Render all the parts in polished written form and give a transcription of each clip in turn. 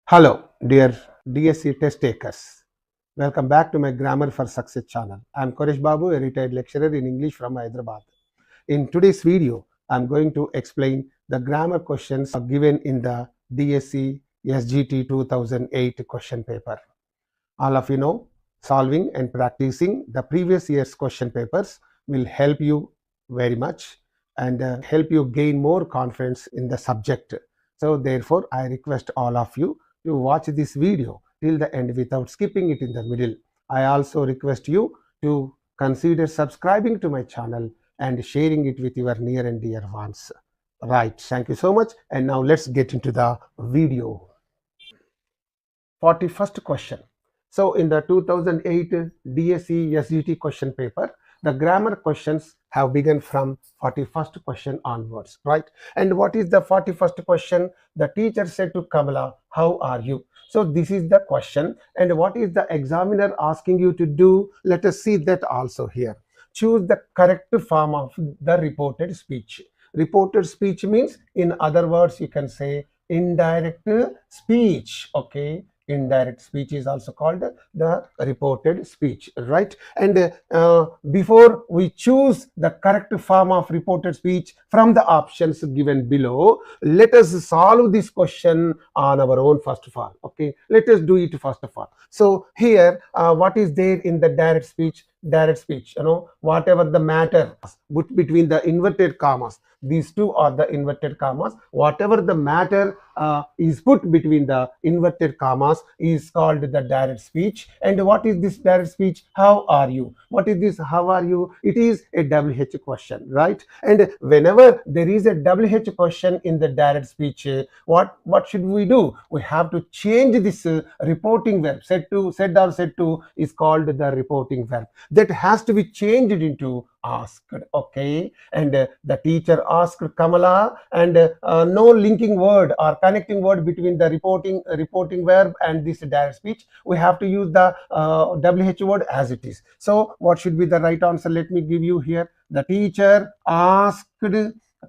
Hello, dear DSC test takers. Welcome back to my Grammar for Success channel. I am Koresh Babu, a retired lecturer in English from Hyderabad. In today's video, I am going to explain the grammar questions given in the DSC SGT 2008 question paper. All of you know, solving and practicing the previous year's question papers will help you very much and help you gain more confidence in the subject. So therefore, I request all of you to watch this video till the end without skipping it in the middle. I also request you to consider subscribing to my channel and sharing it with your near and dear ones. Right, thank you so much. And now let's get into the video. 41st question. So in the 2008 DSC SGT question paper, the grammar questions have begun from 41st question onwards, right? And what is the 41st question? The teacher said to Kamala, how are you? So this is the question. And what is the examiner asking you to do? Let us see that also here. Choose the correct form of the reported speech. Reported speech means, in other words, you can say indirect speech, okay? Indirect speech is also called the reported speech, right? And before we choose the correct form of reported speech from the options given below, let us solve this question on our own first of all, okay? Let us do it first of all. So here, what is there in the direct speech? Direct speech, whatever the matter between the inverted commas, these two are the inverted commas, whatever the matter is put between the inverted commas is called the direct speech. And what is this direct speech? How are you? What is this how are you? It is a WH question, right? And whenever there is a WH question in the direct speech, what should we do? We have to change this reporting verb. Said to is called the reporting verb. That has to be changed into asked, okay? And the teacher asked Kamala, and no linking word or connecting word between the reporting verb and this direct speech. We have to use the WH word as it is. So what should be the right answer? Let me give you here. The teacher asked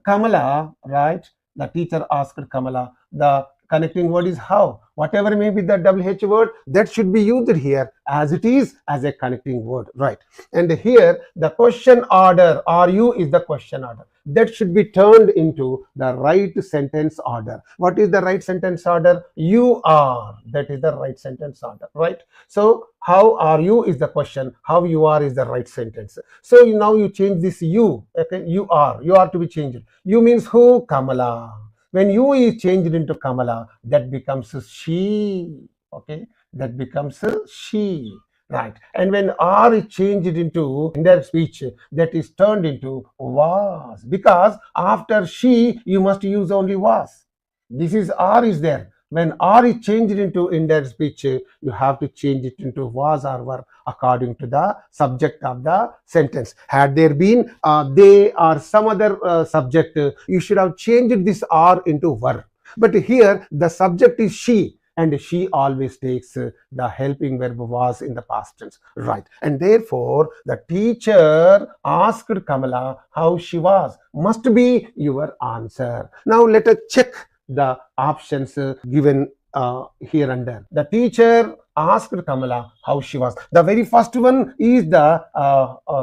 Kamala, right? The teacher asked Kamala. The connecting word is how. Whatever may be the WH word, that should be used here as it is as a connecting word, right? And here the question order, are you, is the question order. That should be turned into the right sentence order. What is the right sentence order? You are. That is the right sentence order, right? So how are you is the question. How you are is the right sentence. So now you change this you, okay? You are to be changed. You means who? Kamala. When you is changed into Kamala, that becomes she, okay? That becomes she, right? And when are is changed into indirect speech, that is turned into was, because after she, you must use only was. This is are is there. When are is changed into indirect speech, you have to change it into was or were according to the subject of the sentence. Had there been they or some other subject, you should have changed this are into were. But here the subject is she, and she always takes the helping verb was in the past tense, right? And therefore the teacher asked Kamala how she was must be your answer. Now let us check the options given here and there. The teacher asked Kamala how she was. The very first one is the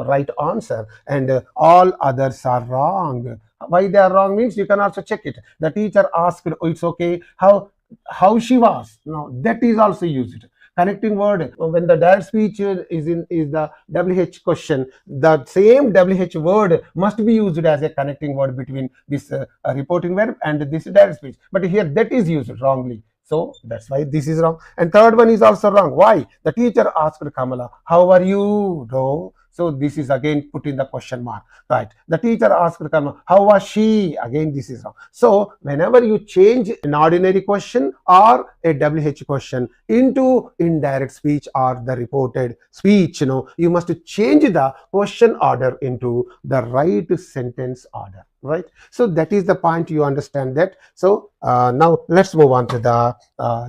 right answer, and all others are wrong. Why they are wrong means you can also check it. The teacher asked, oh, it's okay, how she was. Now that is also used. Connecting word, when the direct speech is the WH question, the same WH word must be used as a connecting word between this reporting verb and this direct speech. But here that is used wrongly. So that's why this is wrong. And third one is also wrong. Why? The teacher asked Kamala, how are you? No. So this is again put in the question mark, right? The teacher asked Kamala, how was she? Again, this is wrong. So whenever you change an ordinary question or a WH question into indirect speech or the reported speech, you must change the question order into the right sentence order, right? So that is the point, you understand that. So now let's move on to the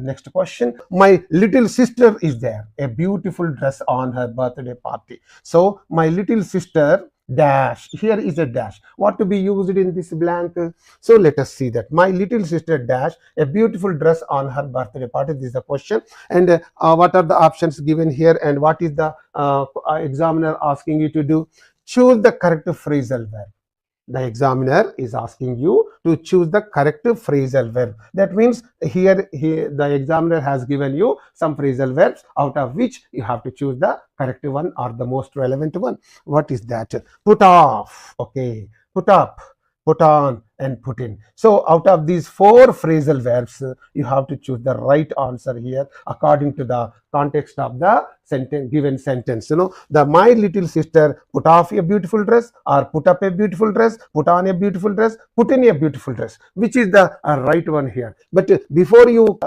next question. My little sister is there, a beautiful dress on her birthday party. So my little sister dash. Here is a dash. What to be used in this blank? So let us see that. My little sister dash a beautiful dress on her birthday party. This is the question. And what are the options given here? And what is the examiner asking you to do? Choose the correct phrasal verb. The examiner is asking you to choose the correct phrasal verb. That means here the examiner has given you some phrasal verbs, out of which you have to choose the correct one or the most relevant one. What is that? Put off, okay, put up, put on, and put in. So out of these four phrasal verbs, you have to choose the right answer here according to the context of the sentence, given sentence. The my little sister put off a beautiful dress, or put up a beautiful dress, put on a beautiful dress, put in a beautiful dress. Which is the right one here? But before you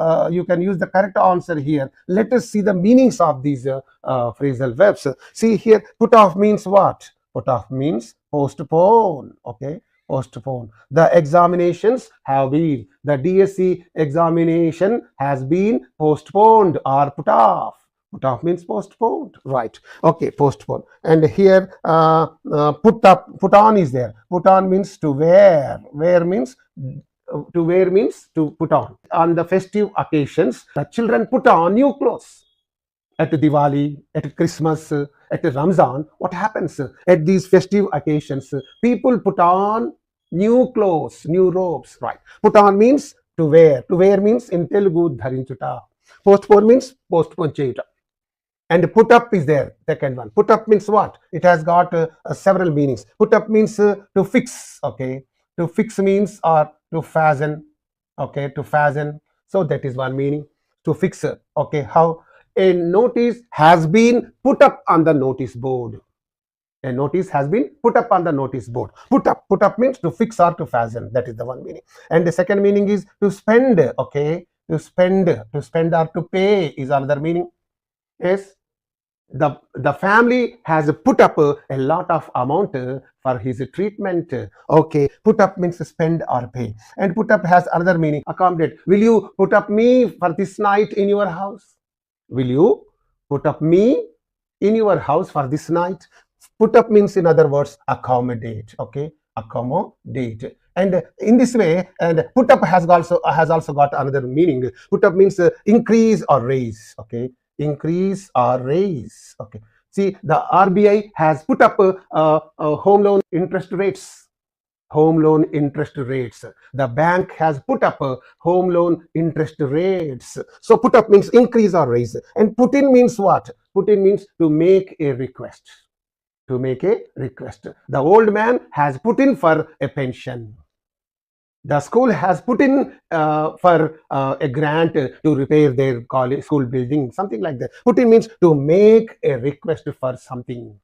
can use the correct answer here, let us see the meanings of these phrasal verbs. See here, put off means what? Put off means postpone, okay? Postpone. The examinations have been, the DSC examination has been postponed or put off. Put off means postponed, right? Okay, postpone. And here put on is there. Put on means to wear. Wear means to put on. On the festive occasions, the children put on new clothes. At Diwali, at Christmas, at Ramzan, what happens? At these festive occasions, people put on new clothes, new robes, right? Put on means to wear. To wear means in Telugu, dharinchuta. Postpone means postpone cheyuta. And put up is there, second one. Put up means what? It has got several meanings. Put up means to fix, okay? To fix means or to fasten, okay? To fasten. So that is one meaning. To fix, okay? How? A notice has been put up on the notice board. A notice has been put up on the notice board. Put up means to fix or to fasten. That is the one meaning. And the second meaning is to spend, okay? To spend or to pay is another meaning. Yes, the family has put up a lot of amount for his treatment. Okay, put up means spend or pay. And put up has another meaning, accommodate. Will you put up me for this night in your house? Will you put up me in your house for this night? Put up means, in other words, accommodate, okay? Accommodate. And in this way, and put up has also got another meaning. Put up means increase or raise, okay? Increase or raise, okay? See, the RBI has put up home loan interest rates. Home loan interest rates. The bank has put up home loan interest rates. So put up means increase or raise. And put in means what? Put in means to make a request. To make a request. The old man has put in for a pension. The school has put in for a grant to repair their college school building, something like that. Put in means to make a request for something.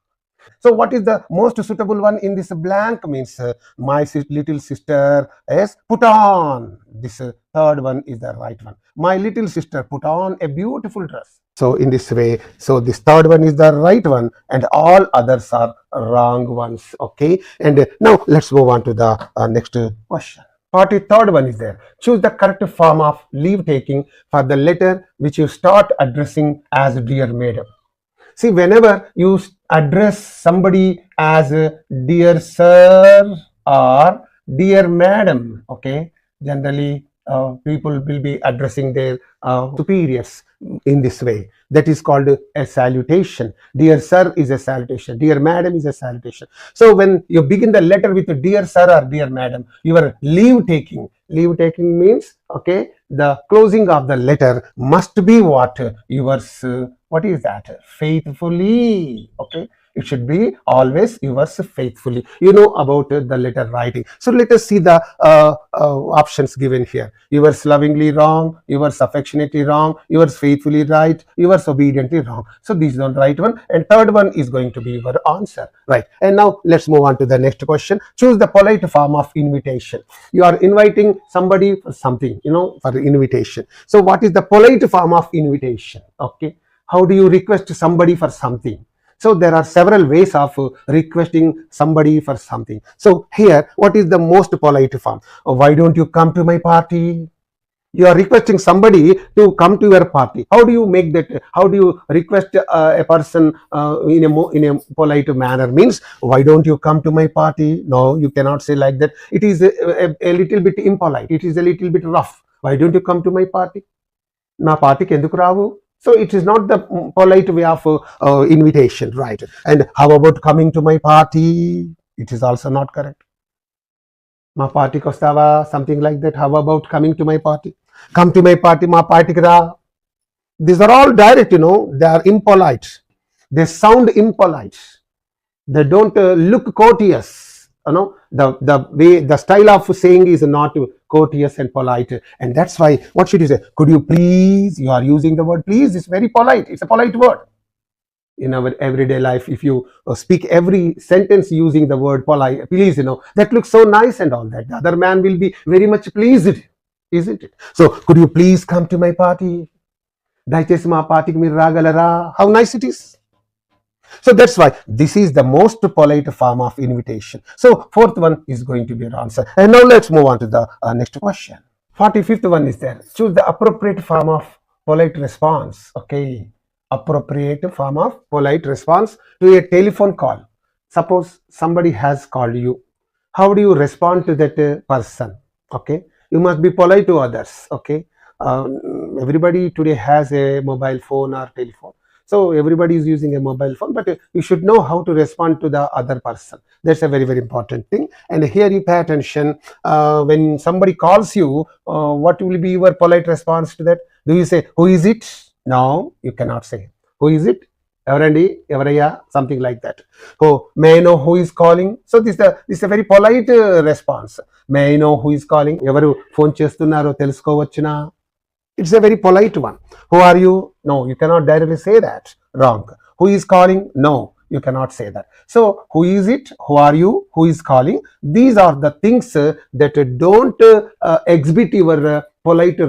So what is the most suitable one in this blank? Means my little sister is put on. This third one is the right one. My little sister put on a beautiful dress. So in this way, so this third one is the right one and all others are wrong ones. Okay. And now let's move on to the next question. 43rd one is there. Choose the correct form of leave taking for the letter which you start addressing as dear madam. See, whenever you address somebody as dear sir or dear madam, okay, generally people will be addressing their superiors in this way. That is called a salutation. Dear sir is a salutation. Dear madam is a salutation. So when you begin the letter with dear sir or dear madam, your leave taking. Leave taking means, okay, the closing of the letter must be what? Yours, what is that? Faithfully, okay. It should be always yours faithfully. You know about the letter writing. So let us see the options given here. Yours lovingly wrong, yours affectionately wrong, yours faithfully right, yours obediently wrong. So this is the right one. And third one is going to be your answer. Right. And now let's move on to the next question. Choose the polite form of invitation. You are inviting somebody for something, for invitation. So what is the polite form of invitation? Okay. How do you request somebody for something? So there are several ways of requesting somebody for something. So here, what is the most polite form? Why don't you come to my party? You are requesting somebody to come to your party. How do you make that? How do you request a person in a polite manner? Means, why don't you come to my party? No, you cannot say like that. It is a little bit impolite. It is a little bit rough. Why don't you come to my party? Na party ki enduku ravu? So it is not the polite way of invitation, right? And how about coming to my party? It is also not correct. Ma party kostava, something like that. How about coming to my party? Come to my party, ma party kada. These are all direct, they are impolite. They sound impolite. They don't look courteous. The way, the style of saying is not courteous and polite. And that's why, what should you say? Could you please? You are using the word please. It's very polite. It's a polite word. In our everyday life, if you speak every sentence using the word polite, please, that looks so nice and all that. The other man will be very much pleased, isn't it? So, could you please come to my party? Daichesi ma party ki meer ragalara. How nice it is. So that's why this is the most polite form of invitation. So fourth one is going to be your answer. And now let's move on to the next question. 45th one is there. Choose the appropriate form of polite response. Okay. Appropriate form of polite response to a telephone call. Suppose somebody has called you. How do you respond to that person? Okay. You must be polite to others. Okay. Everybody today has a mobile phone or telephone. So everybody is using a mobile phone, but you should know how to respond to the other person. That's a very, very important thing. And here you pay attention. When somebody calls you, what will be your polite response to that? Do you say, who is it? No, you cannot say. Who is it? Evarandi, Evaraya, something like that. Oh, may I know who is calling? So this is a very polite response. May I know who is calling? Evaru phone chestunnaro telusukovachuna. It's a very polite one. Who are you? No, you cannot directly say that. Wrong. Who is calling? No, you cannot say that. So, who is it? Who are you? Who is calling? These are the things that don't exhibit your polite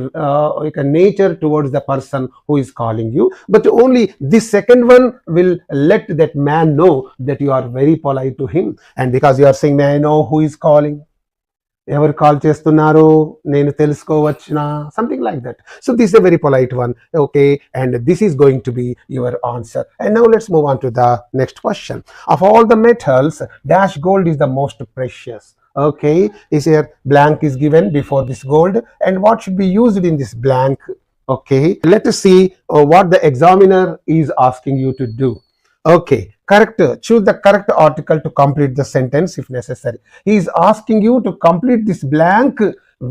nature towards the person who is calling you. But only this second one will let that man know that you are very polite to him. And because you are saying, may I know who is calling? ఎవరు call చేస్తున్నారు నేను తెలుసుకోవచ్చునా something like that. So this is a very polite one. Okay, and this is going to be your answer. And now let's move on to the next question. Of all the metals, dash gold is the most precious. Okay, is here blank is given before this gold, and what should be used in this blank? Okay, let us see what the examiner is asking you to do. Okay, correct. Choose the correct article to complete the sentence if necessary. He is asking you to complete this blank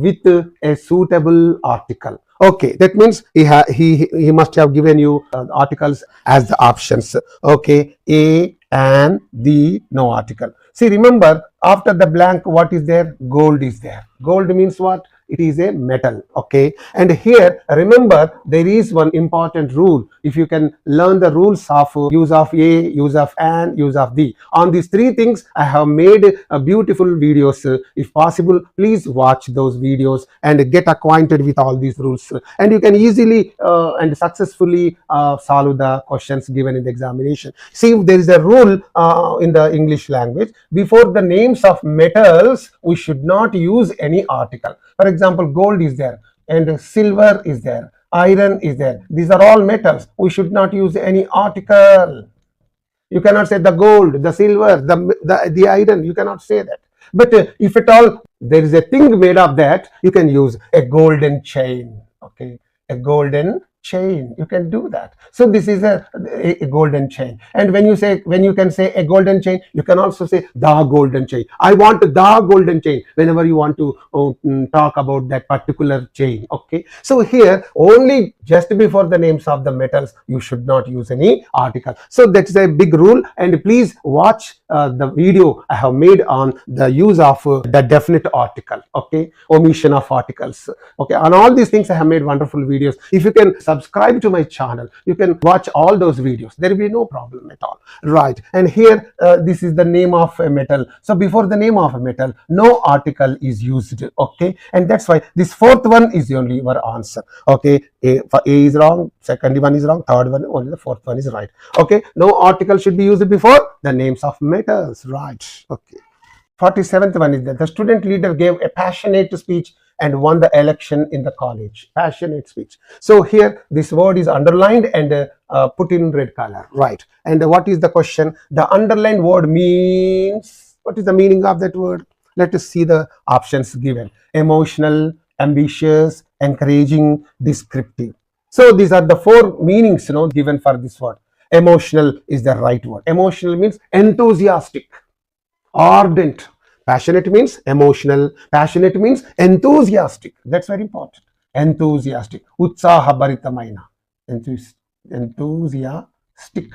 with a suitable article. Okay, that means he must have given you articles as the options. Okay, A and the no article. See, remember, after the blank, what is there? Gold is there. Gold means what? It is a metal. Okay, and here remember there is one important rule. If you can learn the rules of use of A, use of and, use of the, on these three things I have made beautiful videos. If possible, please watch those videos and get acquainted with all these rules, and you can easily and successfully solve the questions given in the examination. See, there is a rule in the English language. Before the names of metals, we should not use any article. For example, gold is there and silver is there, iron is there. These are all metals. We should not use any article. You cannot say the gold, the silver, the iron. You cannot say that. But if at all there is a thing made of that, you can use a golden chain. Okay, a golden chain, you can do that. So this is a golden chain. And when you can say a golden chain, you can also say the golden chain. I want the golden chain whenever you want to talk about that particular chain. Okay, so here only just before the names of the metals you should not use any article. So that's a big rule, and please watch the video I have made on the use of the definite article. Okay, omission of articles. Okay, on all these things I have made wonderful videos. If you can subscribe to my channel, you can watch all those videos. There will be no problem at all. Right, and here this is the name of a metal. So before the name of a metal, no article is used. Okay, and that's why this fourth one is only your answer. Okay, A is wrong, second one is wrong, third one, only the fourth one is right. Okay, no article should be used before the names of metals. Right. Okay, 47th one is that the student leader gave a passionate speech and won the election in the college. Passionate speech. So here this word is underlined and put in red color, right? And what is the question? The underlined word means, what is the meaning of that word? Let us see the options given. Emotional, ambitious, encouraging, descriptive. So these are the four meanings given for this word. Emotional is the right word. Emotional means enthusiastic, ardent. Passionate means emotional. Passionate means enthusiastic. That's very important. Enthusiastic. Utsahabharitamaina. Enthusiastic.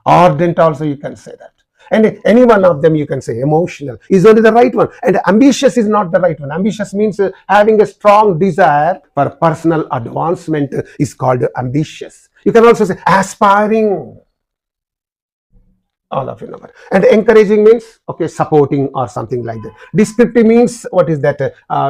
Ardent also you can say that. And any one of them you can say. Emotional is only the right one. And ambitious is not the right one. Ambitious means having a strong desire for personal advancement is called ambitious. You can also say aspiring. All of you know. And encouraging means, okay, supporting or something like that. Descriptive means, what is that?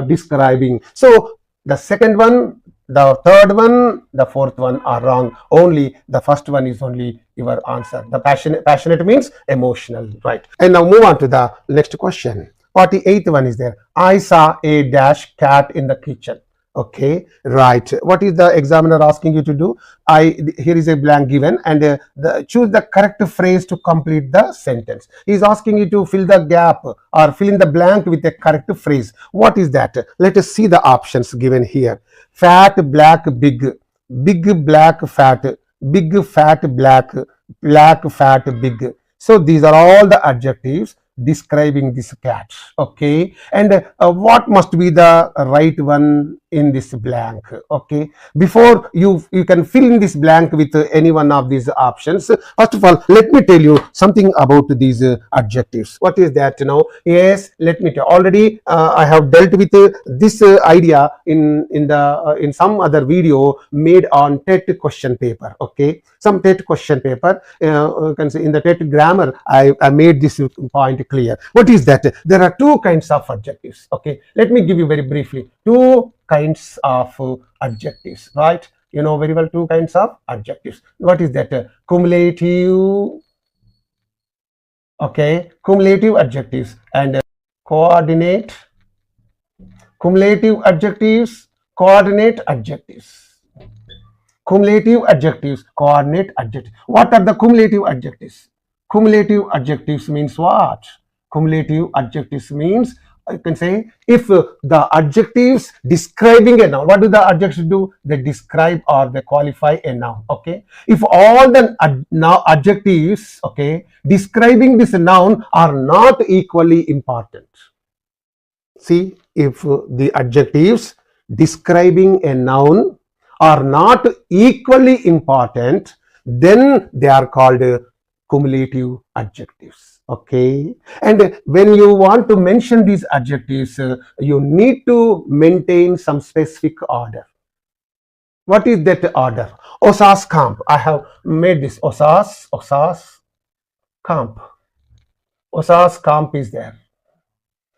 Describing. So the second one, the third one, the fourth one are wrong. Only the first one is only your answer. The passionate means emotional, right? And now move on to the next question. 48th one is there. I saw a dash cat in the kitchen. Okay, right. What is the examiner asking you to do? Here is a blank given, and choose the correct phrase to complete the sentence. He is asking you to fill the gap or fill in the blank with a correct phrase. What is that? Let us see the options given here. Fat, black, big, big, black, fat, big, fat, black, black, fat, big. So these are all the adjectives describing this cat. Okay, and what must be the right one in this blank? Okay, before you can fill in this blank with any one of these options, first of all let me tell you something about these adjectives. What is that? Yes, let me tell. Already I have dealt with this idea in some other video made on TET question paper. Okay, some TET question paper, you can say in the TET grammar I made this point clear. What is that? There are two kinds of adjectives. Okay, let me give you very briefly two kinds of adjectives, right? You know very well two kinds of adjectives. What is that? Cumulative, okay, cumulative adjectives and coordinate. Cumulative adjectives, coordinate adjectives. Cumulative adjectives, coordinate adjectives. What are the cumulative adjectives? Cumulative adjectives means what? Cumulative adjectives means, you can say, if the adjectives describing a noun, what do the adjectives do? They describe or they qualify a noun. Okay, if all the now adjectives, okay, describing this noun are not equally important. See, if the adjectives describing a noun are not equally important, then they are called cumulative adjectives. Okay, and when you want to mention these adjectives, you need to maintain some specific order. What is that order? Osas camp. I have made this osas camp. Osas camp is there.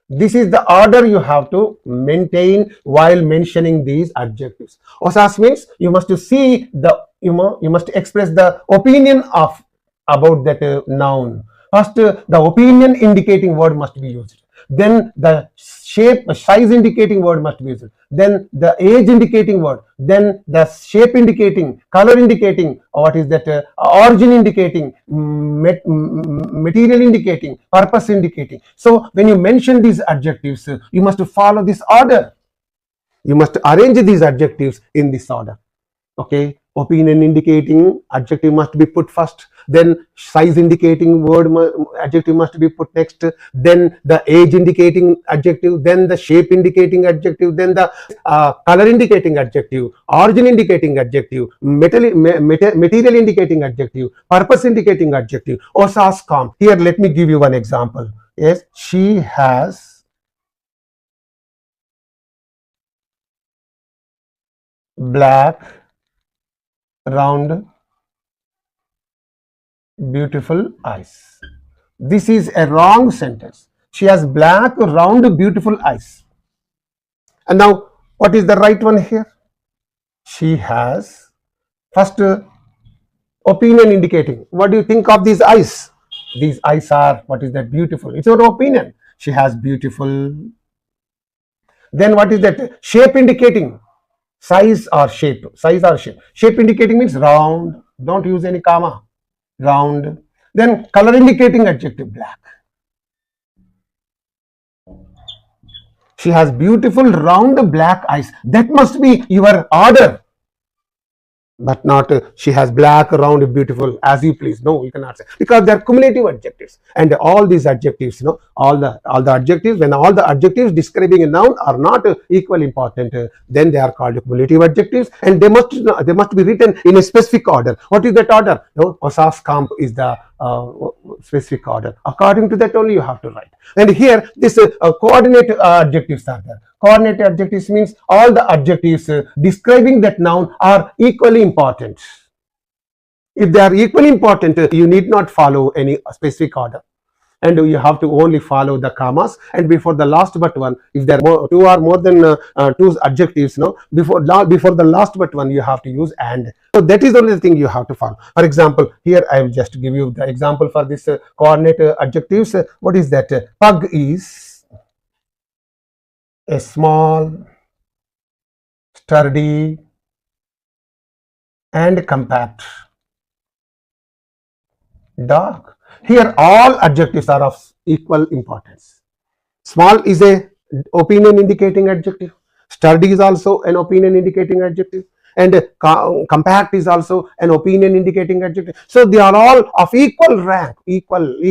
This is the order you have to maintain while mentioning these adjectives. Osas means you must see the, you must express the opinion of about that noun. First, the opinion indicating word must be used. Then the shape, size indicating word must be used. Then the age indicating word. Then the shape indicating, color indicating, what is that? Origin indicating, material indicating, purpose indicating. So when you mention these adjectives, you must follow this order. You must arrange these adjectives in this order. Okay, opinion indicating adjective must be put first, then size indicating word adjective must be put next, then the age indicating adjective, then the shape indicating adjective, then the color indicating adjective, origin indicating adjective, material indicating adjective, purpose indicating adjective. Osas camp. Here let me give you one example. Yes, she has black, round, beautiful eyes. This is a wrong sentence. She has black, round, beautiful eyes. And now, what is the right one here? She has, first, opinion indicating. What do you think of these eyes? These eyes are, what is that? Beautiful. It's your opinion. She has beautiful Then what is that? Shape indicating size or shape. Size or shape. Shape indicating means round. Don't use any comma. Round. Then color indicating adjective, black. She has beautiful round black eyes. That must be your order. But not she has black, round, beautiful, as you please. No, you cannot say, because they are cumulative adjectives, and all these adjectives, all the adjectives, when all the adjectives describing a noun are not equally important, then they are called cumulative adjectives, and they must be written in a specific order. What is that order? Osas Camp is the specific order. According to that only you have to write. And here this coordinate adjectives are there. Coordinate adjectives means all the adjectives describing that noun are equally important. If they are equally important, you need not follow any specific order, and you have to only follow the commas, and before the last but one, if there are two or more than two adjectives, before the last but one, you have to use and. So that is the only thing you have to follow. For example, here I will just give you the example for this coordinate adjectives. What is that? Pug is a small, sturdy, and compact dog. Here all adjectives are of equal importance. Small is a opinion indicating adjective. Sturdy is also an opinion indicating adjective. And compact is also an opinion indicating adjective. So they are all of equal rank, equal.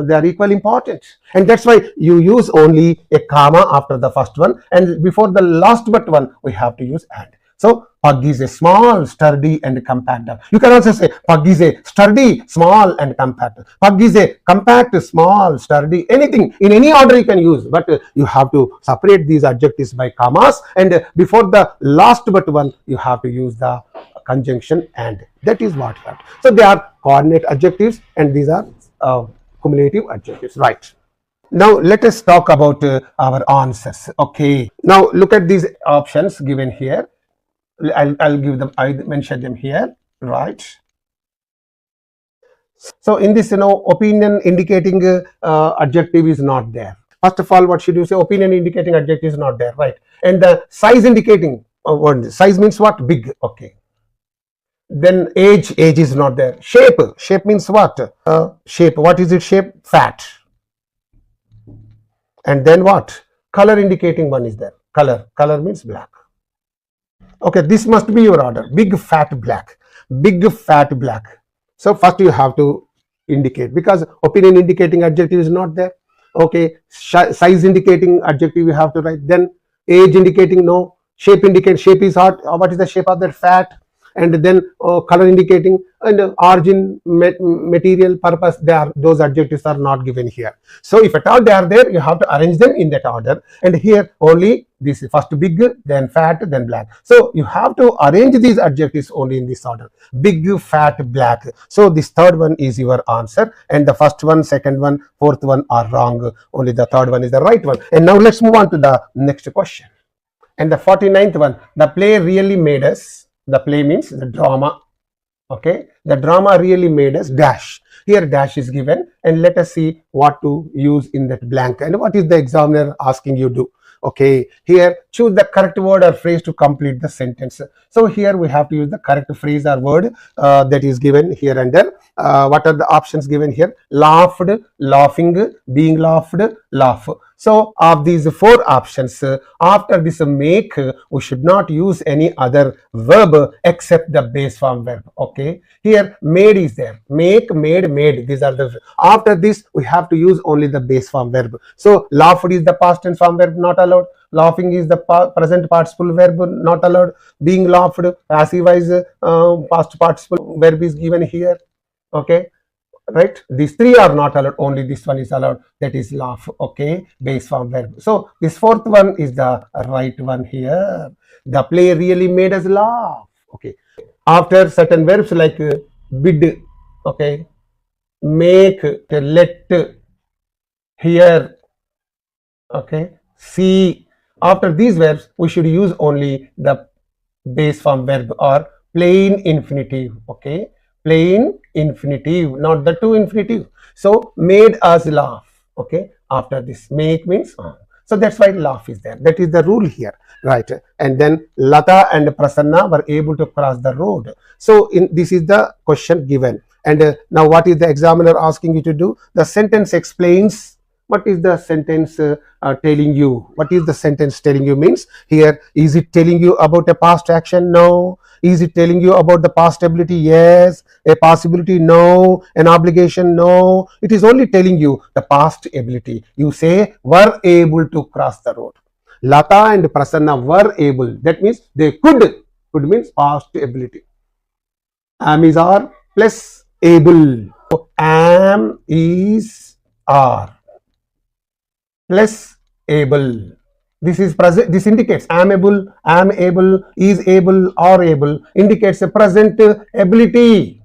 They are equal important, and that's why you use only a comma after the first one, and before the last but one we have to use and. So pug is a small, sturdy, and compact dog. You can also say pug is a sturdy, small, and compact. Pug is a compact, small, sturdy. Anything in any order you can use, but you have to separate these adjectives by commas, and before the last but one you have to use the conjunction and. That is what you have. So they are coordinate adjectives, and these are cumulative adjectives, right? Now let us talk about our answers. Okay. Now look at these options given here. I'll give them. I mentioned them here, right? So in this, opinion indicating adjective is not there. First of all, what should you say? Opinion indicating adjective is not there, right? And the size indicating size means what? Big. Okay. Then age is not there. Shape means what? Shape. What is it? Shape? Fat. And then what? Color indicating one is there. Color means black. Okay, this must be your order. Big, fat, black. Big, fat, black. So first you have to indicate, because opinion indicating adjective is not there. Okay, size indicating adjective you have to write. Then age indicating no. Shape indicating, shape is hot. What is the shape of that? Fat. And then color indicating, and origin, material, purpose, those adjectives are not given here. So if at all they are there, you have to arrange them in that order. And here only this first big, then fat, then black. So you have to arrange these adjectives only in this order: big, fat, black. So this third one is your answer, and the first one, second one, fourth one are wrong. Only the third one is the right one. And now let's move on to the next question. And the 49th one, the play really made us. The play means the drama. Okay, the drama really made us dash. Here dash is given, and let us see what to use in that blank, and what is the examiner asking you to do. Okay, here choose the correct word or phrase to complete the sentence. So here we have to use the correct phrase or word that is given here under. What are the options given here? Laughed, laughing, being laughed, laugh. So of these four options, after this make, we should not use any other verb except the base form verb. Okay, here made is there. Make, made. These are the. After this, we have to use only the base form verb. So laughed is the past tense form verb, not allowed. Laughing is the present participle verb, not allowed. Being laughed, passive wise past participle verb is given here. Okay, right? These three are not allowed. Only this one is allowed. That is laugh. Okay, base form verb. So this fourth one is the right one here. The play really made us laugh. Okay. After certain verbs like bid, okay, make, let, hear, okay, see. After these verbs, we should use only the base form verb or plain infinitive. Okay, plain infinitive, not the to infinitive. So made us laugh. Okay, after this make means So that's why laugh is there. That is the rule here, right? And then Lata and Prasanna were able to cross the road. So this is the question given. And now what is the examiner asking you to do? The sentence explains. What is the sentence telling you? What is the sentence telling you means here, is it telling you about a past action? No. Is it telling you about the past ability? Yes. A possibility? No. An obligation? No. It is only telling you the past ability. You say were able to cross the road. Lata and Prasanna were able. That means they could. Could means past ability. Am is are plus able. So, am is are plus able. This is present. This indicates am able, is able, or able, indicates a present ability.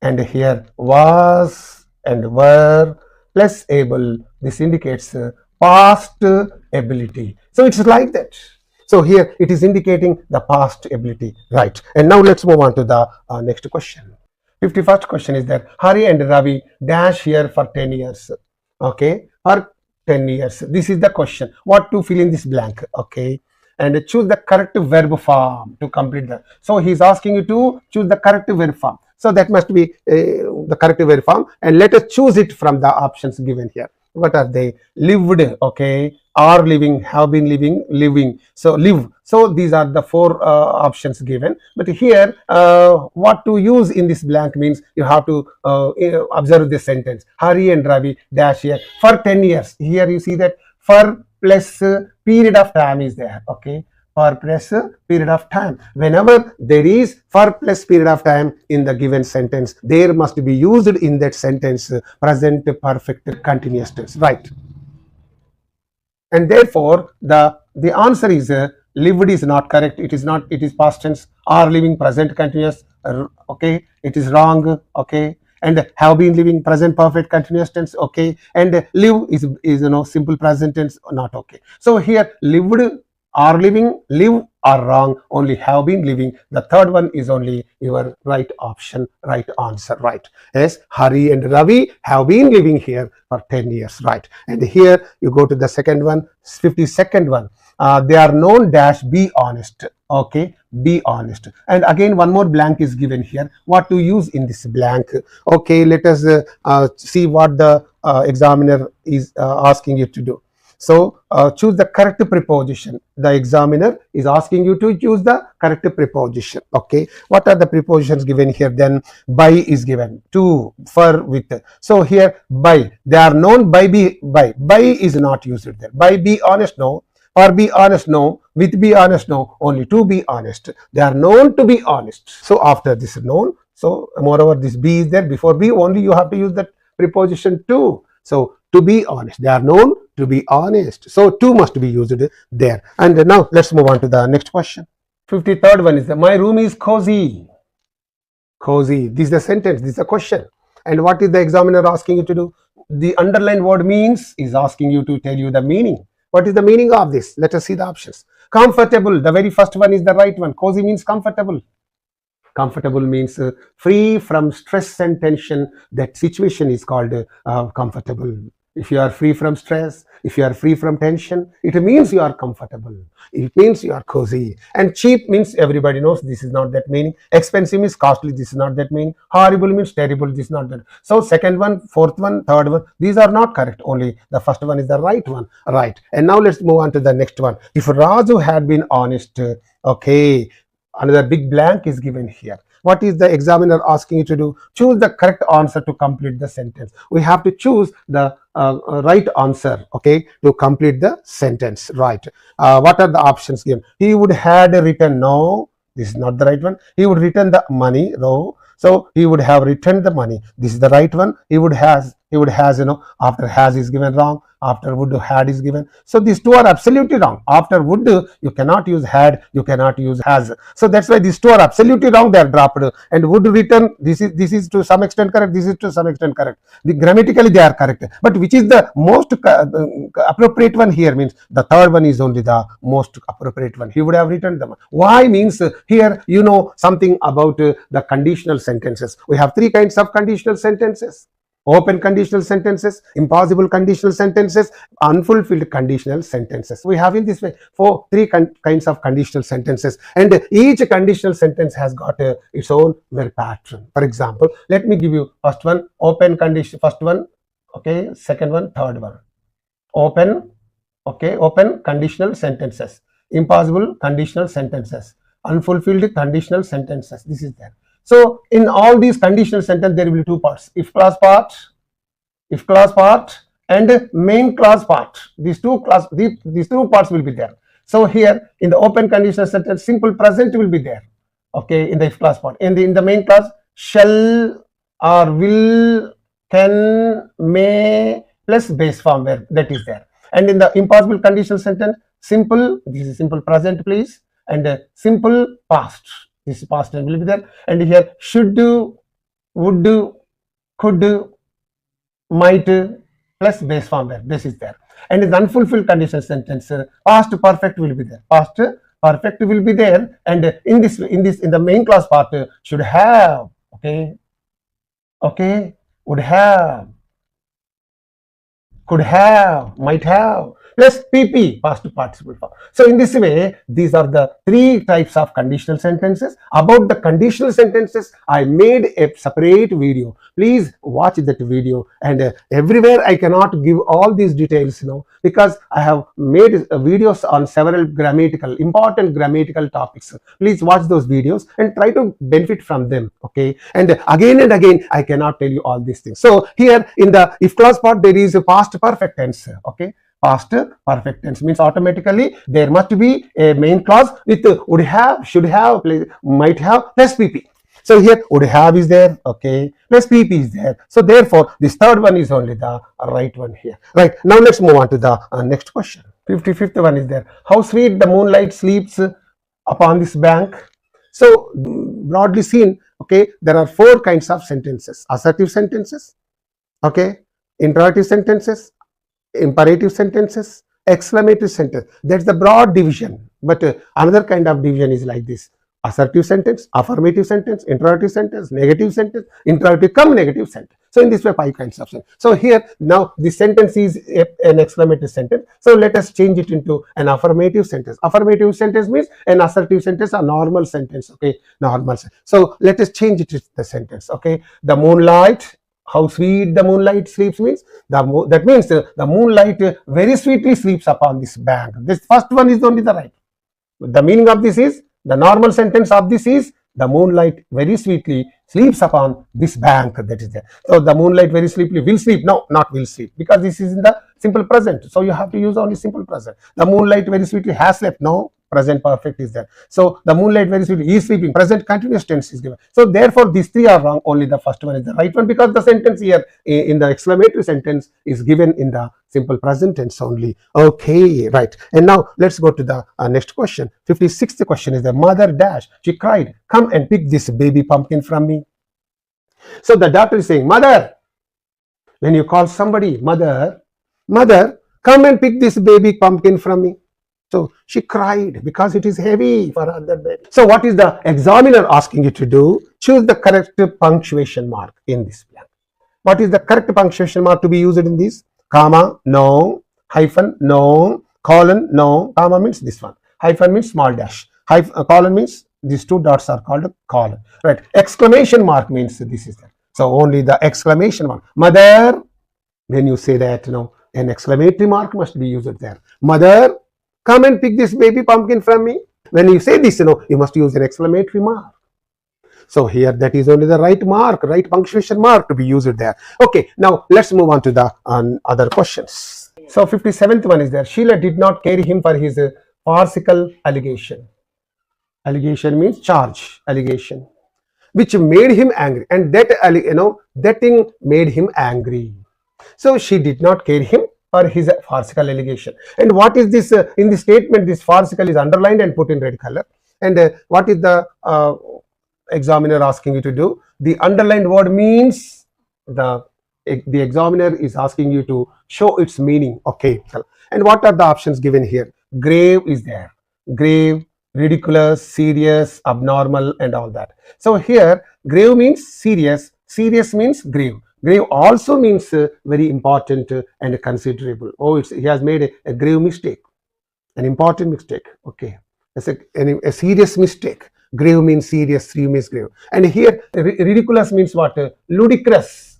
And here was and were plus able. This indicates past ability. So it's like that. So here it is indicating the past ability, right? And now let's move on to the next question. 51st question is that Hari and Ravi dash here for 10 years. Okay, or 10 years. This is the question. What to fill in this blank? Okay, and choose the correct verb form to complete that. So he is asking you to choose the correct verb form. So that must be the correct verb form, and let us choose it from the options given here. What are they? Lived, okay, are living, have been living, living. So live. So these are the four options given. But here, what to use in this blank means you have to observe this sentence. Hari and Ravi dash here for 10 years. Here you see that for plus period of time is there. Okay. For plus period of time. Whenever there is for plus period of time in the given sentence, there must be used in that sentence present perfect continuous tense, right? And therefore the answer is lived is not correct. It is not. It is past tense. Are living present continuous. Okay, it is wrong. Okay, and have been living present perfect continuous tense. Okay, and live is simple present tense, not okay. So here lived, are living, live are wrong, only have been living. The third one is only your right option, right answer, right? Yes, Hari and Ravi have been living here for 10 years, right? And here you go to the second one, 52nd one. They are known dash, be honest. Okay, be honest. And again one more blank is given here. What to use in this blank? Okay, let us see what the examiner is asking you to do. So choose the correct preposition. The examiner is asking you to choose the correct preposition. Okay, what are the prepositions given here? Then by is given, to, for, with. So here by, they are known by, be, by is not used there. By be honest, no. Or be honest, no. With be honest, no. Only to be honest. They are known to be honest. So after this known, so moreover this be is there. Before be only you have to use that preposition to. So to be honest, they are known to be honest. So to must be used there. And now let's move on to the next question. 53rd one is that my room is cozy. Cozy. This is the sentence. This is the question. And what is the examiner asking you to do? The underlined word means is asking you to tell you the meaning. What is the meaning of this? Let us see the options. Comfortable. The very first one is the right one. Cozy means comfortable. Comfortable means free from stress and tension. That situation is called comfortable. If you are free from stress, if you are free from tension, it means you are comfortable. It means you are cozy. And cheap means everybody knows this is not that meaning. Expensive means costly. This is not that meaning. Horrible means terrible. This is not that. So second one, fourth one, third one, these are not correct. Only the first one is the right one. Right. And now let's move on to the next one. If Raju had been honest, okay, another big blank is given here. What is the examiner asking you to do? Choose the correct answer to complete the sentence. We have to choose the right answer, okay, to complete the sentence, right? What are the options given? He would had written, no, this is not the right one. He would return the money, no. So he would have returned the money. This is the right one. He would has, after has is given wrong. After would, had is given. So these two are absolutely wrong. After would, you cannot use had, you cannot use has. So that's why these two are absolutely wrong. They are dropped. And would return, this is to some extent correct. This is to some extent correct. Grammatically they are correct. But which is the most appropriate one here means the third one is only the most appropriate one. He would have returned them. Why means here you know something about the conditional sentences. We have three kinds of conditional sentences. open conditional sentences, impossible conditional sentences, unfulfilled conditional sentences. We have in this way three kinds of conditional sentences, and each conditional sentence has got its own verb pattern. For example, let me give you first one, open condition, first one, okay, second one, third one. Open, okay, open conditional sentences, impossible conditional sentences, unfulfilled conditional sentences. This is there. So in all these conditional sentences, there will be two parts: if clause part, and main clause part. These two parts will be there. So here in the open conditional sentence, simple present will be there, okay, in the if clause part. In the main clause, shall or will, can, may plus base form verb, that is there. And in the impossible conditional sentence, simple, this is simple present please, and simple past, this past tense will be there. And here should do, would do, could do, might plus base form verb, this is there. And in the unfulfilled conditional sentence, past perfect will be there, past perfect will be there. And in the main clause part, should have, okay, would have, could have, might have, plus PP, past participle form. So in this way, these are the three types of conditional sentences. About the conditional sentences, I made a separate video. Please watch that video. And everywhere I cannot give all these details, because I have made videos on several important grammatical topics. Please watch those videos and try to benefit from them, okay? And again, I cannot tell you all these things. So here in the if clause part, there is a past perfect tense, okay? Past perfect tense means automatically there must be a main clause with would have, should have, might have plus PP. So here would have is there, okay, plus PP is there. So therefore this third one is only the right one here. Right, now let's move on to the next question. 55th one is there. How sweet the moonlight sleeps upon this bank. So broadly seen, okay, there are four kinds of sentences: assertive sentences, okay, interrogative sentences, imperative sentences, exclamative sentence. That's the broad division. But another kind of division is like this: assertive sentence, affirmative sentence, interrogative sentence, negative sentence, interrogative come negative sentence. So in this way, 5 kinds of sentence. So here now the sentence is an exclamative sentence. So let us change it into an affirmative sentence. Affirmative sentence means an assertive sentence, a normal sentence, okay, normal. So let us change it to the sentence, okay. The moonlight, how sweet the moonlight sleeps means that means the moonlight very sweetly sleeps upon this bank. This first one is only the right. The meaning of this is, the normal sentence of this is, the moonlight very sweetly sleeps upon this bank, that is there. So the moonlight very sweetly will sleep. No, not will sleep, because this is in the simple present. So you have to use only simple present. The moonlight very sweetly has slept. No, present perfect is there. So the moonlight very sweetly is sleeping. Present continuous tense is given. So therefore these three are wrong. Only the first one is the right one, because the sentence here in the exclamatory sentence is given in the simple present tense only. Okay, right. And now let's go to the next question. 56th question is the mother dash. She cried, come and pick this baby pumpkin from me. So the daughter is saying, mother, when you call somebody mother, come and pick this baby pumpkin from me. So she cried because it is heavy for other baby. So what is the examiner asking you to do? Choose the correct punctuation mark in this blank. What is the correct punctuation mark to be used in this? Comma, no. Hyphen, no. Colon, no. Comma means this one. Hyphen means small dash. Colon means these two dots are called a colon. Right. Exclamation mark means this is that. So only the exclamation mark. Mother, when you say that, an exclamatory mark must be used there. Mother, come and pick this baby pumpkin from me. When you say this, you must use an exclamatory mark. So here that is only the right mark, right punctuation mark to be used there. Okay, now let's move on to the other questions. So 57th one is there. Sheila did not carry him for his farcical allegation. Allegation means charge, allegation, which made him angry, and that thing made him angry. So she did not carry him for his farcical allegation. And what is this in the statement? This farcical is underlined and put in red color. And what is the examiner asking you to do? The underlined word means the examiner is asking you to show its meaning. Okay. And what are the options given here? Grave is there. Grave, ridiculous, serious, abnormal, and all that. So here grave means serious. Serious means grave. Grave also means very important and considerable. Oh, he has made a grave mistake, an important mistake. Okay, that's a serious mistake. Grave means serious, grave means grave. And here, ridiculous means what? Ludicrous.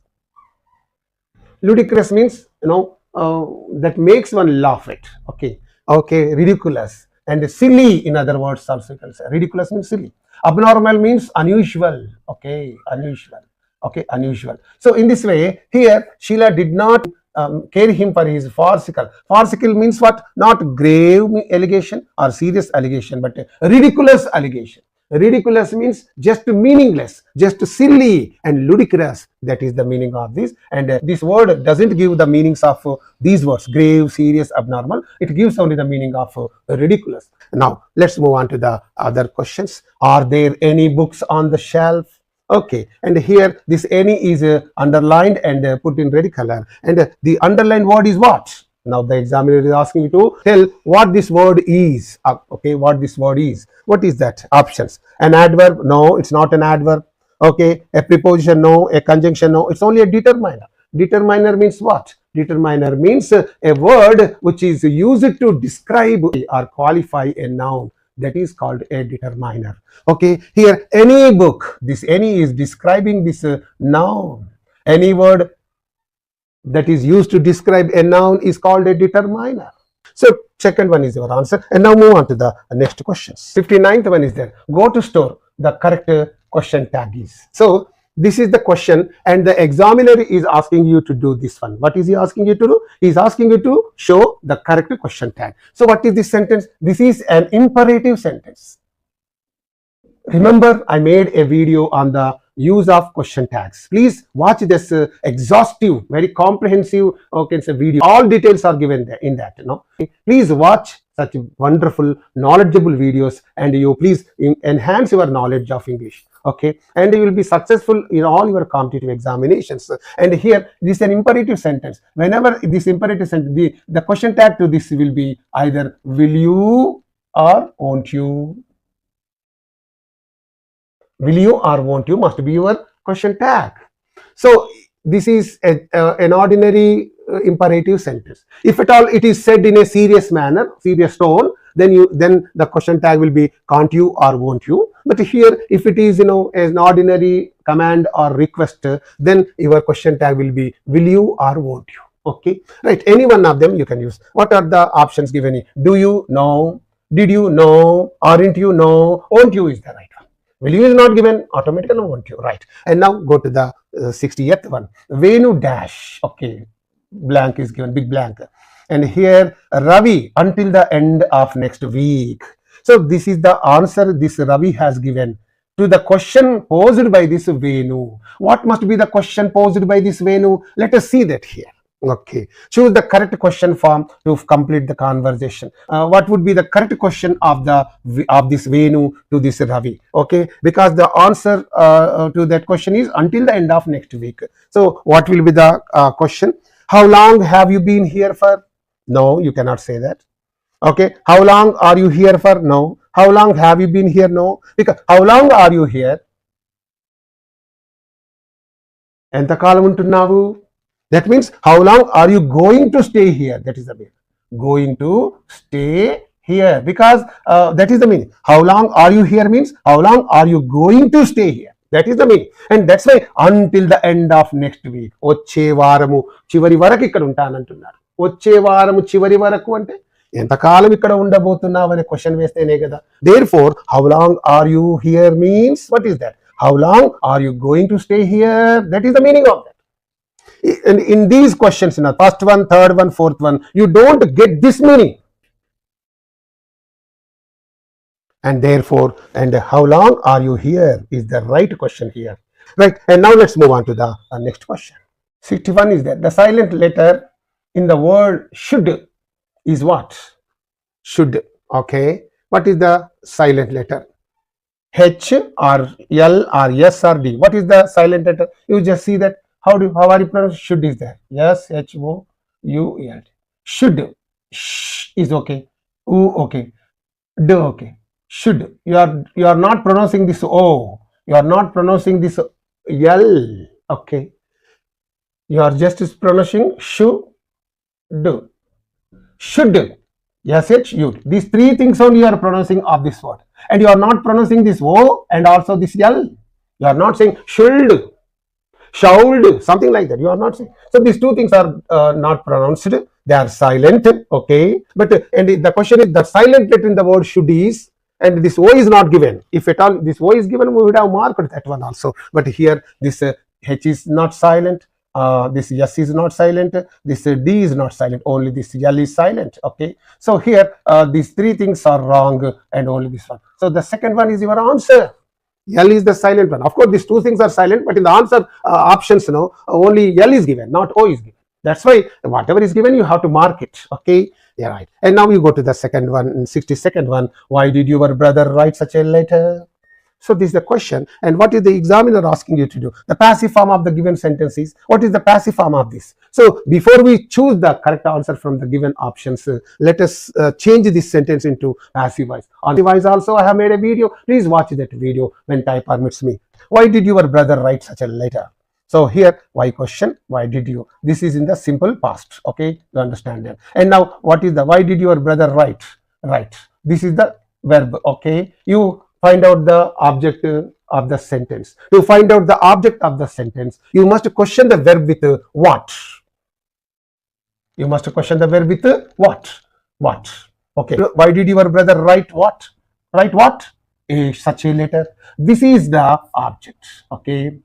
Ludicrous means, that makes one laugh at. Okay, okay, ridiculous. And silly, in other words, also you can say. Ridiculous means silly. Abnormal means unusual. Okay, unusual. Okay, unusual. So in this way, here Sheila did not care him for his farcical. Farcical means what? Not grave allegation or serious allegation, but ridiculous allegation. Ridiculous means just meaningless, just silly and ludicrous. That is the meaning of this. And this word doesn't give the meanings of these words: grave, serious, abnormal. It gives only the meaning of ridiculous. Now let's move on to the other questions. Are there any books on the shelf? Okay, and here this any is underlined and put in red color, and the underlined word is what? Now the examiner is asking you to tell what this word is. Okay, what this word is. What is that? Options. An adverb? No, it's not an adverb. Okay, a preposition? No. A conjunction? No. It's only a determiner. Determiner means what? Determiner means a word which is used to describe or qualify a noun. That is called a determiner. Okay, here any book, this any is describing this noun. Any word that is used to describe a noun is called a determiner. So second one is your answer. And now move on to the next questions. 59th one is there. Go to store. The correct question tag is. So this is the question, and the examiner is asking you to do this one. What is he asking you to do? He is asking you to show the correct question tag. So what is this sentence? This is an imperative sentence. Remember, I made a video on the use of question tags. Please watch this exhaustive, very comprehensive video. All details are given there in that. Please watch such wonderful, knowledgeable videos, and you please enhance your knowledge of English. Okay, and you will be successful in all your competitive examinations. And here, this is an imperative sentence. Whenever this imperative sentence, the question tag to this will be either will you or won't you. Will you or won't you must be your question tag. So this is an ordinary imperative sentence. If at all it is said in a serious manner, serious tone, then the question tag will be can't you or won't you. But here, if it is an ordinary command or request, then your question tag will be will you or won't you. Okay, right? Any one of them you can use. What are the options given? Do you know? Did you know? Aren't you know? Won't you is the right one. Will you is not given, automatically won't you, right? And now go to the 60th one. Venu dash. Okay, blank is given, big blank. And here Ravi until the end of next week. So this is the answer this Ravi has given to the question posed by this Venu. What must be the question posed by this Venu? Let us see that here. Okay, choose the correct question form to complete the conversation. What would be the correct question of this Venu to this Ravi? Okay, because the answer to that question is until the end of next week. So what will be the question? How long have you been here for? No, you cannot say that. Okay, how long are you here for? No. How long have you been here? No, because how long are you here? ఎంత కాలం ఉంటున్నావు? That means how long are you going to stay here? That is the meaning. Going to stay here, because that is the meaning. How long are you here means how long are you going to stay here? That is the meaning. And that's why until the end of next week. వచ్చే వారము చివరి వరకు ఇక్కడ ఉంటానంటున్నారు. వచ్చే వారము చివరి వరకు అంటే ఎంతకాలం ఇక్కడ ఉండబోతున్నావు అనే క్వశ్చన్ వేస్తేనే కదా. Therefore, how long are you here means what is that? How long are you going to stay here? That is the meaning of that. And in these questions, first one, third one, fourth one, you don't get this meaning. And therefore, and how long are you here is the right question here. Right, and now let's move on to the next question. 61 is that the silent letter in the word should is what? Should. Okay, what is the silent letter? H or L or S or D? What is the silent letter? You just see that. How are you pronounce? Should is there? Yes, HOUL. Should. Sh is okay. U okay. D okay. Should. You are not pronouncing this O. You are not pronouncing this L. Okay. You are just pronouncing should. Should. SHU. These three things only you are pronouncing of this word. And you are not pronouncing this O and also this L. You are not saying should, something like that. You are not saying. So these two things are not pronounced. They are silent. Okay. But and the question is the silent letter in the word should is, and this O is not given. If at all this O is given, we would have marked that one also. But here this H is not silent. This S is not silent, this D is not silent, only this L is silent. Okay, so here these three things are wrong and only this one. So the second one is your answer. L is the silent one. Of course, these two things are silent, but in the answer options, only L is given, not O is given. That's why whatever is given, you have to mark it. Okay, yeah, right. And now you go to the second one, 62nd one. Why did your brother write such a letter? So this is the question, and what is the examiner asking you to do? The passive form of the given sentence is, what is the passive form of this? So before we choose the correct answer from the given options, let us change this sentence into passive voice. On the voice also I have made a video. Please watch that video when time permits me. Why did your brother write such a letter? So here, why question, why did you? This is in the simple past. Okay, you understand that. And now what is the, why did your brother write? Right. This is the verb. Okay, you find out the object of the sentence. To find out the object of the sentence, you must question the verb with what? You must question the verb with what? What? Okay. Why did your brother write what? Write what? Such a letter. This is the object. Okay.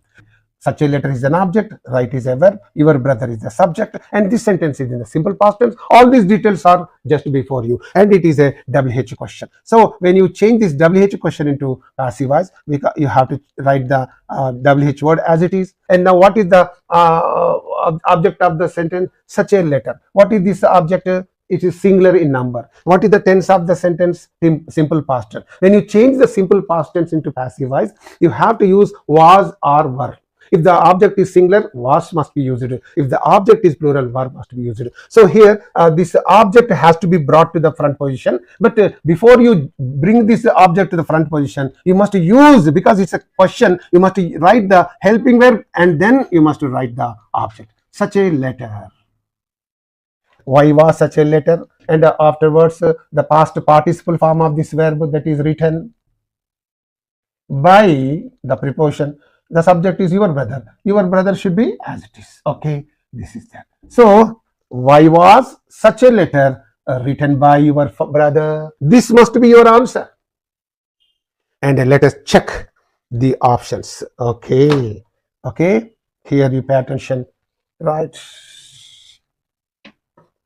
Such a letter is an object, write is a verb, your brother is the subject, and this sentence is in the simple past tense. All these details are just before you, and it is a WH question. So when you change this WH question into passive voice, you have to write the WH word as it is. And now what is the object of the sentence? Such a letter. What is this object? It is singular in number. What is the tense of the sentence? Simple past tense. When you change the simple past tense into passive voice, you have to use was or were. If the object is singular, was must be used. If the object is plural, verb must be used. So here, this object has to be brought to the front position. But before you bring this object to the front position, you must use, because it's a question, you must write the helping verb and then you must write the object. Such a letter. Why was such a letter? And afterwards, the past participle form of this verb that is written by the preposition. The subject is your brother. Your brother should be as it is. Okay, this is that. So, why was such a letter written by your brother? This must be your answer. And let us check the options. Okay, okay. Here you pay attention. Right.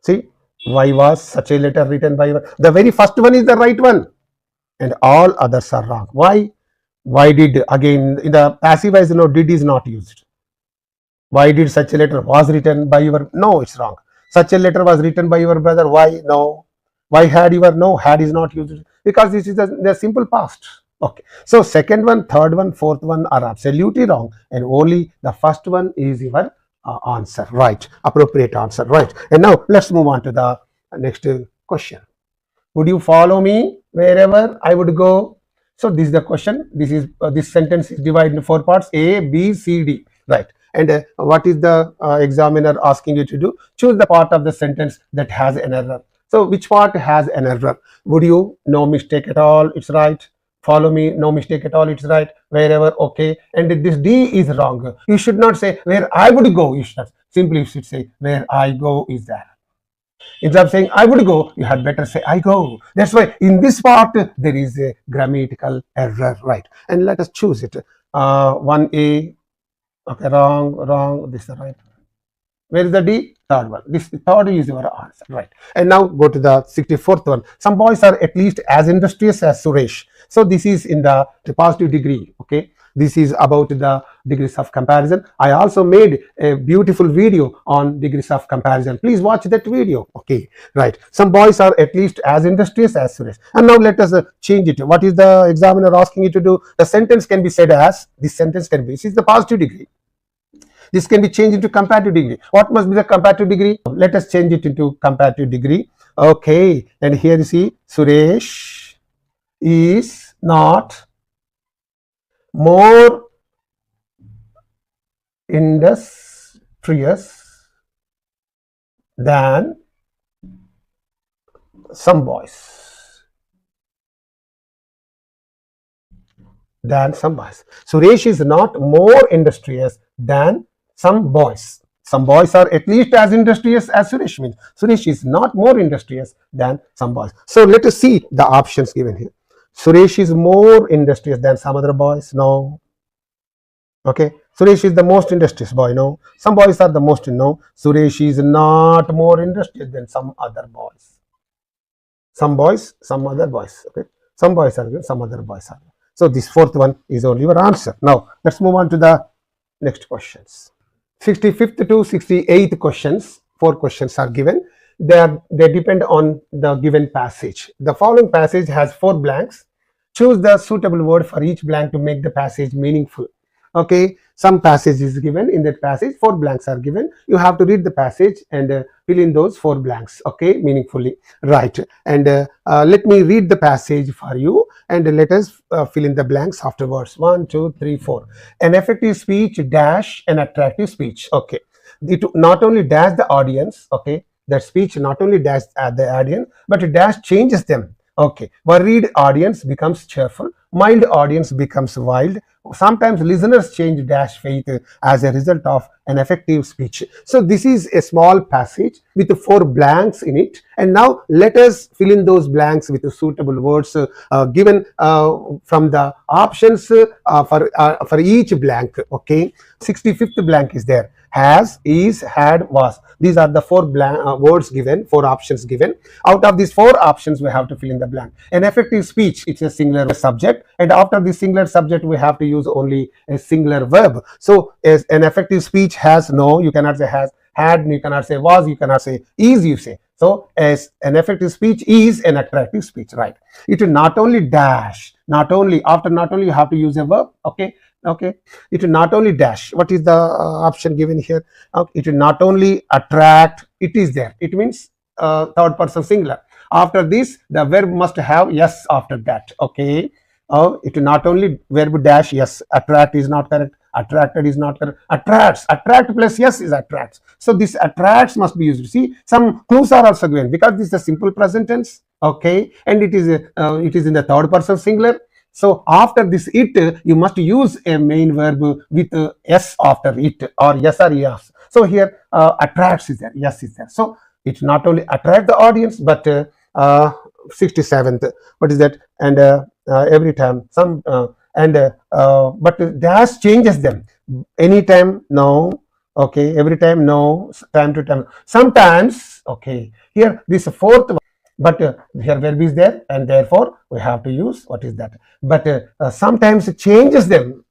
See, why was such a letter written by your? The very first one is the right one, and all others are wrong. Why? Why did, again in the passive voice, did is not used. Why did such a letter was written by your? No, it's wrong. Such a letter was written by your brother. Why? No. Why had your? No, had is not used, because this is the simple past. Okay. So second one, third one, fourth one are absolutely wrong, and only the first one is your answer. Right. Appropriate answer. Right. And now let's move on to the next question. Would you follow me wherever I would go? So this is the question. This is this sentence is divided into 4 parts: A, B, C, D. Right. And what is the examiner asking you to do? Choose the part of the sentence that has an error. So which part has an error? Would you? No mistake at all. It's right. Follow me. No mistake at all. It's right. Wherever. Okay. And this D is wrong. You should not say where I would go. You should simply should say where I go is there. Instead of saying I would go, you had better say I go. That's why in this part there is a grammatical error, right? And let us choose it. 1A, okay, wrong. This is the right one. Where is the D? Third one. This third is your answer, right? And now go to the 64th one. Some boys are at least as industrious as Suresh. So this is in the positive degree, okay? This is about the degrees of comparison. I also made a beautiful video on degrees of comparison. Please watch that video. Okay, right. Some boys are at least as industrious as Suresh. And now let us change it. What is the examiner asking you to do? The sentence can be said as, this sentence can be, this is the positive degree. This can be changed into comparative degree. What must be the comparative degree? Let us change it into comparative degree. Okay, and here you see Suresh is not more industrious than some boys. Suresh is not more industrious than some boys. Some boys are at least as industrious as Suresh means. Suresh is not more industrious than some boys. So let us see the options given here. Suresh is more industrious than some other boys. No. Okay. Suresh is the most industrious boy. No. Some boys are the most. No. Suresh is not more industrious than some other boys. Some boys, some other boys. Okay. Some boys are good, some other boys are good. So this fourth one is only your answer. Now let's move on to the next questions. 65th to 68th questions, 4 questions are given. They depend on the given passage. The following passage has 4 blanks. Choose the suitable word for each blank to make the passage meaningful. Okay, some passage is given. In that passage 4 blanks are given. You have to read the passage and fill in those 4 blanks, okay, meaningfully. Right. And let me read the passage for you and let us fill in the blanks afterwards. 1, 2, 3, 4. An effective speech dash an attractive speech. Okay, it not only dash the audience, okay, that speech not only dash the audience, but it dash changes them. Okay, worried audience becomes cheerful, mild audience becomes wild. Sometimes listeners change dash faith as a result of an effective speech. So this is a small passage with 4 blanks in it, and now let us fill in those blanks with suitable words given from the options for each blank. Okay, 65th blank is there. Has, is, had, was. These are the 4 words given, 4 options given. Out of these 4 options, we have to fill in the blank. An effective speech, it's a singular subject, and after the singular subject, we have to use only a singular verb. So, as an effective speech has no, you cannot say has, had, you cannot say was, you cannot say is, you say. So, as an effective speech is an attractive speech, right? It will not only dash, not only, after not only you have to use a verb, okay? Okay, it will not only dash. What is the option given here? It will not only attract, it is there. It means third person singular. After this, the verb must have yes after that. Okay, it will not only verb dash yes. Attract is not correct. Attracted is not correct. Attracts. Attract plus yes is attracts. So this attracts must be used. See, some clues are also given because this is a simple present tense. Okay, and it is in the third person singular. So after this it, you must use a main verb with s after it, or yes or yes. So here attracts is there, yes is there. So it not only attract the audience, but 67th, what is that? And every time some but dash changes them. Anytime no, okay, every time no, time to time, sometimes. Okay, here this 4th one. But here verb is there, and therefore we have to use what is that. But sometimes it changes them.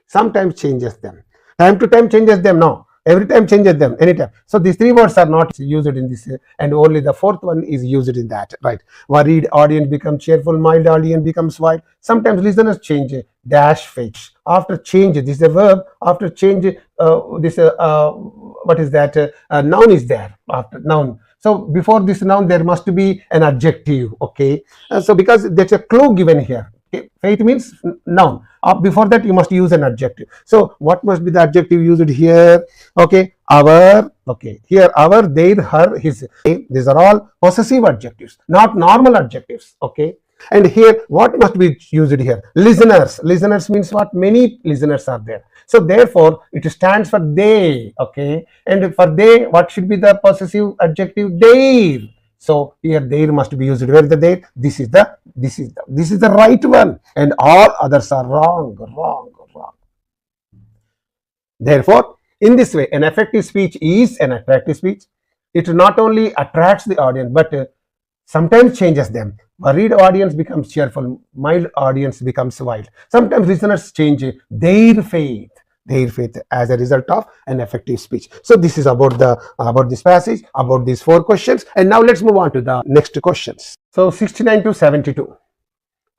Sometimes changes them. Time to time changes them. No, every time changes them. Anytime. So these 3 words are not used in this, and only the 4th one is used in that. Right? Worried audience becomes cheerful. Mild audience becomes wild. Sometimes listeners change dash fetch. After change, this is a verb. After change, this what is that? Noun is there. After noun. So before this noun, there must be an adjective. Okay, so because there's a clue given here. Okay? Faith means noun. Before that, you must use an adjective. So what must be the adjective used here? Okay, our. Okay, here our, their, her, his. Okay? These are all possessive adjectives, not normal adjectives. Okay. And here, what must be used here? Listeners. Listeners means what? Many listeners are there. So therefore, it stands for they. Okay, and for they, what should be the possessive adjective? Their. So here, their must be used. Where is the their? This is the right one, and all others are wrong. Therefore, in this way, an effective speech is an attractive speech. It not only attracts the audience, but sometimes changes them. Worried audience becomes cheerful. Mild audience becomes wild. Sometimes listeners change their faith as a result of an effective speech. So this is about this passage, about these 4 questions. And now let's move on to the next questions. So 69 to 72.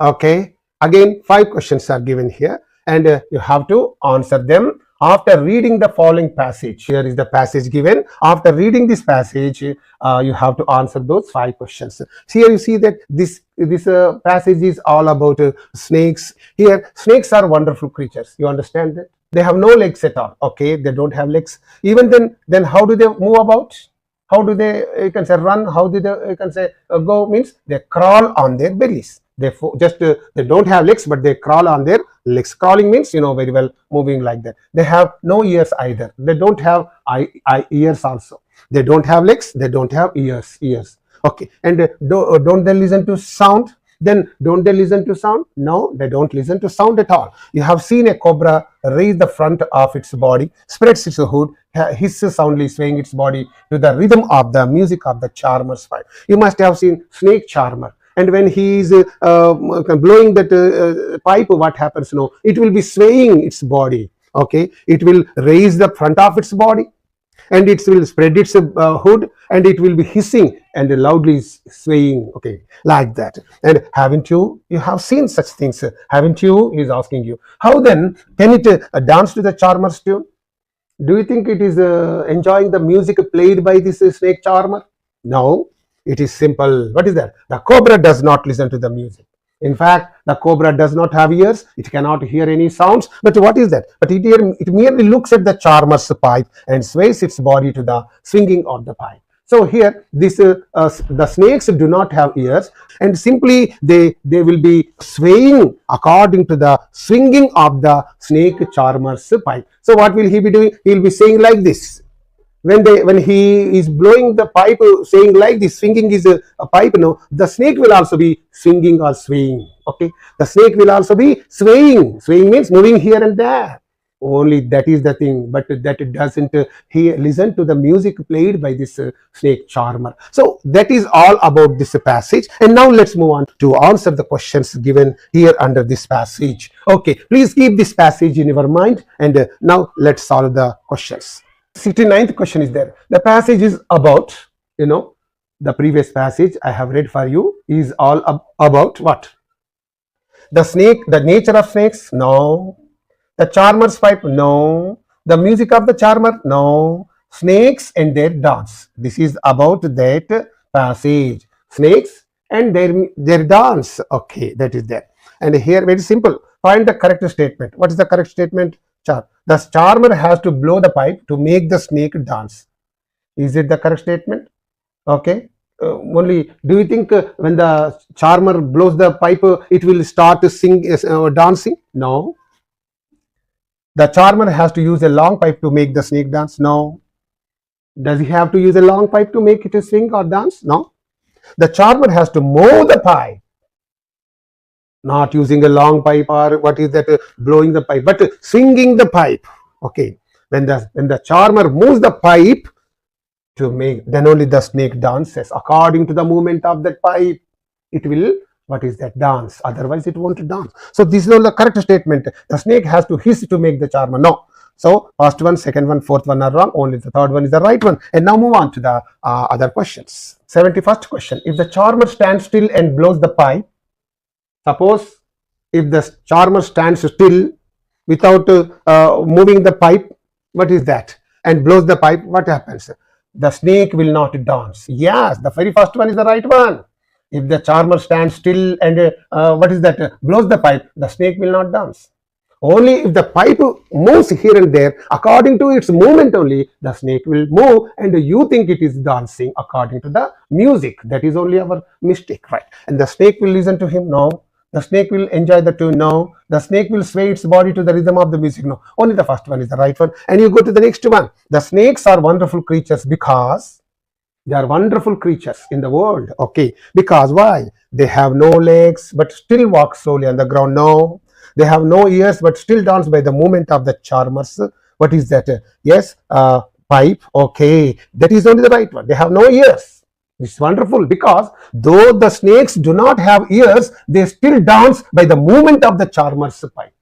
Okay. Again, 5 questions are given here, and you have to answer them After reading the following passage, here is the passage given. After reading this passage, you have to answer those 5 questions. Here you see that this passage is all about snakes. Here, snakes are wonderful creatures. You understand that? They have no legs at all. Okay, they don't have legs. Even then how do they move about? How do they, you can say, run? How do they, you can say, go? Means they crawl on their bellies. They they don't have legs, but they crawl on their legs. Crawling means, you know very well, moving like that. They have no ears either. They don't have ears also. They don't have legs. They don't have ears. Okay, and don't they listen to sound? Then don't they listen to sound? No, they don't listen to sound at all. You have seen a cobra raise the front of its body, spreads its hood, hisses soundly, swaying its body to the rhythm of the music of the charmer's pipe. You must have seen snake charmer. And when he is blowing that pipe, what happens? No, it will be swaying its body. Okay, it will raise the front of its body, and it will spread its hood, and it will be hissing and loudly swaying, okay, like that. And haven't you have seen such things, haven't you? He is asking you. How then can it dance to the charmer's tune? Do you think it is enjoying the music played by this snake charmer? No, it is simple. What is that? The cobra does not listen to the music. In fact, the cobra does not have ears. It cannot hear any sounds. But what is that? But it merely looks at the charmer's pipe and sways its body to the swinging of the pipe. So here, the snakes do not have ears, and simply they will be swaying according to the swinging of the snake charmer's pipe. So what will he be doing? He will be saying like this. When he is blowing the pipe, saying like this, swinging is a pipe, no, the snake will also be swinging or swaying. Okay, the snake will also be swaying. Swaying means moving here and there. Only that is the thing, but that it doesn't listen to the music played by this snake charmer. So that is all about this passage. And now let's move on to answer the questions given here under this passage. Okay, please keep this passage in your mind, and now let's solve the questions. 69th question is there. The passage is about, the previous passage I have read for you is all about what? The snake, the nature of snakes? No. The charmer's pipe? No. The music of the charmer? No. Snakes and their dance. This is about that passage. Snakes and their dance. Okay, that is there. And here, very simple. Find the correct statement. What is the correct statement? The charmer has to blow the pipe to make the snake dance. Is it the correct statement? Okay. Only, do you think when the charmer blows the pipe, it will start to sing dancing? No. The charmer has to use a long pipe to make the snake dance? No. Does he have to use a long pipe to make it swing or dance? No. The charmer has to mow the pipe, not using a long pipe or what is that, blowing the pipe, but swinging the pipe. Okay, when the charmer moves the pipe to make, then only the snake dances according to the movement of that pipe. It will, what is that, dance. Otherwise it won't dance. So this is not the correct statement. The snake has to hiss to make the charmer. No. So first one, second one, fourth one are wrong. Only the third one is the right one. And now move on to the other questions. 71st question. If the charmer stands still and blows the pipe, suppose if the charmer stands still without moving the pipe, what is that? And blows the pipe, what happens? The snake will not dance. Yes, the very first one is the right one. If the charmer stands still and what is that? Blows the pipe, the snake will not dance. Only if the pipe moves here and there, according to its movement only, the snake will move, and you think it is dancing according to the music. That is only our mistake, right? And the snake will listen to him? No. The snake will enjoy the tune? No. The snake will sway its body to the rhythm of the music? No. Only the first one is the right one. And you go to the next one. The snakes are wonderful creatures because they are wonderful creatures in the world. Okay. Because why? They have no legs but still walk slowly on the ground. No. They have no ears but still dance by the movement of the charmers. What is that? Yes, pipe. Okay. That is only the right one. They have no ears. It's wonderful because though the snakes do not have ears, they still dance by the movement of the charmer's pipe.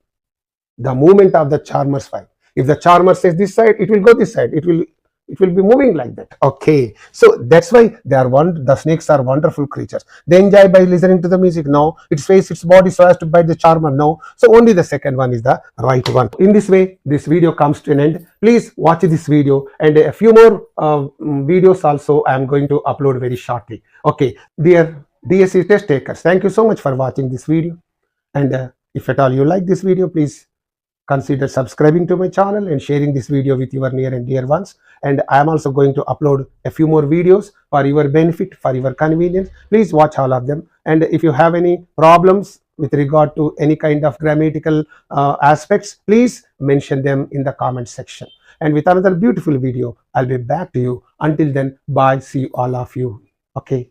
The movement of the charmer's pipe. If the charmer says this side, it will go this side. It will It will be moving like that. Okay, so that's why the snakes are wonderful creatures. They enjoy by listening to the music. No, it sways its body so as to bite the charmer. No, so only the second one is the right one. In this way, this video comes to an end. Please watch this video, and a few more videos also I am going to upload very shortly. Okay, dear DSC test takers, thank you so much for watching this video, and if at all you like this video, please consider subscribing to my channel and sharing this video with your near and dear ones. And I am also going to upload a few more videos for your benefit, for your convenience. Please watch all of them, and if you have any problems with regard to any kind of grammatical aspects, please mention them in the comment section. And with another beautiful video, I'll be back to you. Until then, bye. See all of you. Okay.